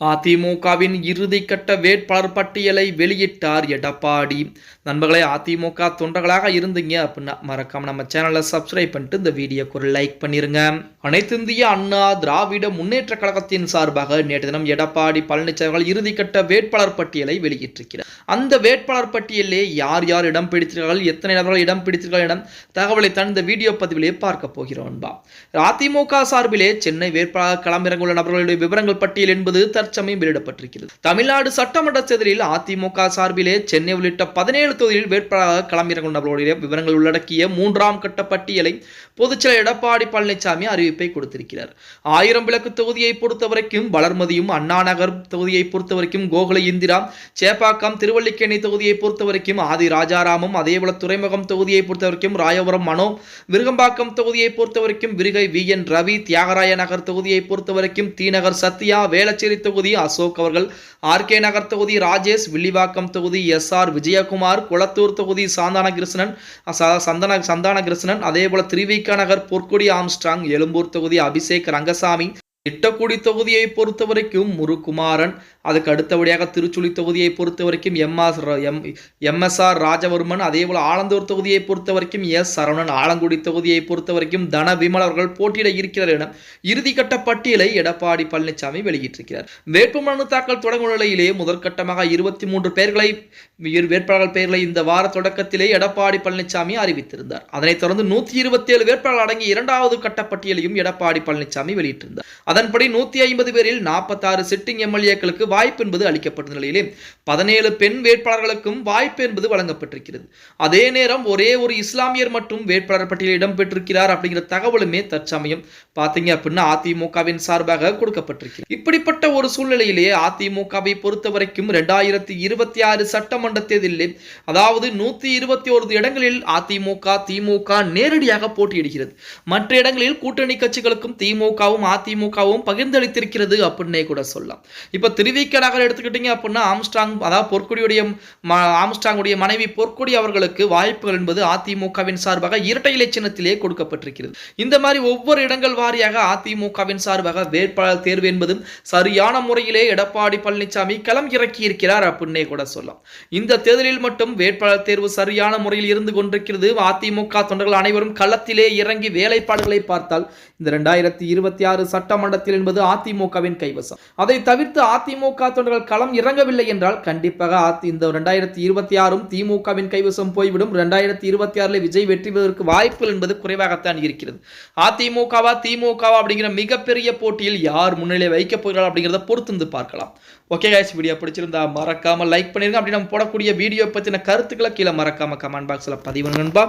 அதிமுகவின் இறுதிக்கட்ட வேட்பாளர் பட்டியலை வெளியிட்டார் எடப்பாடி. நண்பர்களே, அதிமுக தொண்டர்களாக இருந்தீங்க அப்படின்னா மறக்காம நம்ம சேனலை சப்ஸ்கிரைப் பண்ணிட்டு இந்த வீடியோக்கு ஒரு லைக் பண்ணிருங்க. அனைத்து இந்திய அண்ணா திராவிட முன்னேற்ற கழகத்தின் சார்பாக நேற்று தினம் எடப்பாடி பழனிசாமி அவர்கள் இறுதிக்கட்ட வேட்பாளர் பட்டியலை வெளியிட்டிருக்கிறார். அந்த வேட்பாளர் பட்டியலே யார் யார் இடம் பிடித்தார்கள், எத்தனை நபர்கள் இடம் பிடித்தார்கள் என தகவலை தான் இந்த வீடியோ பதிவிலே பார்க்க போகிறோம். அதிமுக சார்பிலே சென்னை வேட்பாளர் களமிறங்குள்ள நபர்களுடைய விவரங்கள் பட்டியல் என்பது தற்சமயம் வெளியிடப்பட்டிருக்கிறது. தமிழ்நாடு சட்டமன்ற தேர்தலில் அதிமுக சார்பிலே சென்னை உள்ளிட்ட 17 தொகுதியில் வேட்பாளராக களமிறங்கும் நபர்களுடைய விவரங்கள் உள்ளடக்கிய 3ஆம் கட்ட பட்டியலை பொதுச்செயலர் எடப்பாடி பழனிசாமி அறிவிப்பை கொடுத்திருக்கிறார். 1000 விளக்கு தொகுதியை பொறுத்தவரைக்கும் வளர்மதியும், அண்ணா நகர் தொகுதியை பொறுத்தவரைக்கும் கோகுல இந்திரா, சேப்பாக்கம் திருவல்லிக்கேணி தொகுதியை பொறுத்தவரைக்கும் ஆதி ராஜாராமும், அதேபோல துறைமுகம் தொகுதியை பொறுத்தவரைக்கும் ராயபுரம் மனோ, விருகம்பாக்கம் தொகுதியை பொறுத்தவரைக்கும் விருகை VN ரவி, தியாகராய நகர் தொகுதியை பொறுத்தவரைக்கும் தீநகர் சத்யா, வேளச்சேரி தொகுதி அசோக் அவர்கள், RK நகர் தொகுதி ராஜேஷ், வில்லிவாக்கம் தொகுதி SR விஜயகுமார், குளத்தூர் தொகுதி சந்தான கிருஷ்ணன், அதேபோல திருவிக நகர் பொற்கொடி ஆம்ஸ்ட்ராங், எழும்பூர் தொகுதி அபிஷேக் ரங்கசாமி, திட்டக்குடி தொகுதியை பொறுத்தவரைக்கும் முருகுமாரன், அதுக்கு அடுத்தபடியாக திருச்சுழி தொகுதியை பொறுத்தவரைக்கும் MSR ராஜவர்மன், அதேபோல ஆலந்தூர் தொகுதியை பொறுத்தவரைக்கும் S சரவணன், ஆலங்குடி தொகுதியை பொறுத்தவரைக்கும் தன விமல் அவர்கள் போட்டியிட இருக்கிறார் என இறுதிக்கட்ட பட்டியலை எடப்பாடி பழனிசாமி வெளியிட்டிருக்கிறார். வேட்புமனு தாக்கல் தொடங்கும் நிலையிலே முதற்கட்டமாக 23 வேட்பாளர்கள் பெயர்களை இந்த வார தொடக்கத்திலே எடப்பாடி பழனிசாமி அறிவித்திருந்தார். அதனைத் தொடர்ந்து 127 வேட்பாளர்கள் அடங்கிய 2வது கட்ட பட்டியலையும் எடப்பாடி பழனிசாமி வெளியிட்டிருந்தார். அதன்படி 150 பேரில் 46 சிட்டிங் MLAக்களுக்கு வாய்ப்பு என்பது அளிக்கப்பட்ட நிலையிலே 17 பெண் வேட்பாளர்களுக்கும் வாய்ப்பு என்பது வழங்கப்பட்டிருக்கிறது. அதே நேரம் ஒரே ஒரு இஸ்லாமியர் மற்றும் வேட்பாளர் பட்டியலில் இடம்பெற்றிருக்கிறார் அப்படிங்கிற தகவலுமே தற்சமயம் பார்த்தீங்க அப்படின்னா அதிமுகவின் சார்பாக கொடுக்கப்பட்டிருக்கிறது. இப்படிப்பட்ட ஒரு சூழ்நிலையிலே அதிமுகவை பொறுத்தவரைக்கும் 2026 சட்டமன்ற தேர்தலில் அதாவது 121 இடங்களில் அதிமுக திமுக நேரடியாக போட்டியிடுகிறது. மற்ற இடங்களில் கூட்டணி கட்சிகளுக்கும் திமுகவும் அதிமுகவும் பகிர்ந்தளித்திருக்கிறது அப்படின்னே கூட சொல்லலாம். இப்ப திருவிக நகர் எடுத்துக்கிட்டீங்க அப்படின்னா ஆம்ஸ்ட்ராங், அதாவது பொற்கொடியுடைய ஆம்ஸ்ட்ராங்குடைய மனைவி பொற்கொடி அவர்களுக்கு வாய்ப்புகள் என்பது அதிமுகவின் சார்பாக இரட்டை இலை சின்னத்திலே கொடுக்கப்பட்டிருக்கிறது. இந்த மாதிரி ஒவ்வொரு இடங்கள் வாரியாக அதிமுகவின் சார்பாக வேட்பாளர் தேர்வு என்பதும் சரியான முறையிலே எடப்பாடி பழனிசாமி களம் இறக்கி இருக்கிறார் அப்படின்னே கூட சொல்லலாம். இந்த தேர்தலில் மட்டும் வேட்பாளர் தேர்வு சரியான முறையில் இருந்து கொண்டிருக்கிறது. அதிமுக தொண்டர்கள் அனைவரும் களத்திலே இறங்கி வேலைப்பாடுகளை பார்த்தால் இந்த 2026 சட்டமன்றத்தில் என்பது அதிமுகவின் கைவசம். அதை தவிர்த்து அதிமுக தொண்டர்கள் களம் இறங்கவில்லை என்றால் கண்டிப்பாக இந்த 2026 திமுகவின் கைவசம் போய்விடும். 2026 விஜய் வெற்றி பெறுவதற்கு வாய்ப்புகள் என்பது குறைவாகத்தான் இருக்கிறது. அதிமுகவா திமுகவா அப்படிங்கிற மிகப்பெரிய போட்டியில் யார் முன்னிலை வைக்கப் போகிறார்கள் அப்படிங்கிறத பொறுத்து பார்க்கலாம். ஓகே கைஸ், வீடியோ பிடிச்சிருந்தா மறக்காம லைக் பண்ணிருங்க. அப்படி நம்ம போடக்கூடிய வீடியோ பத்தின கருத்துக்களை கீழே மறக்காம கமெண்ட் பாக்ஸ்ல பதிவு பண்ணுங்க.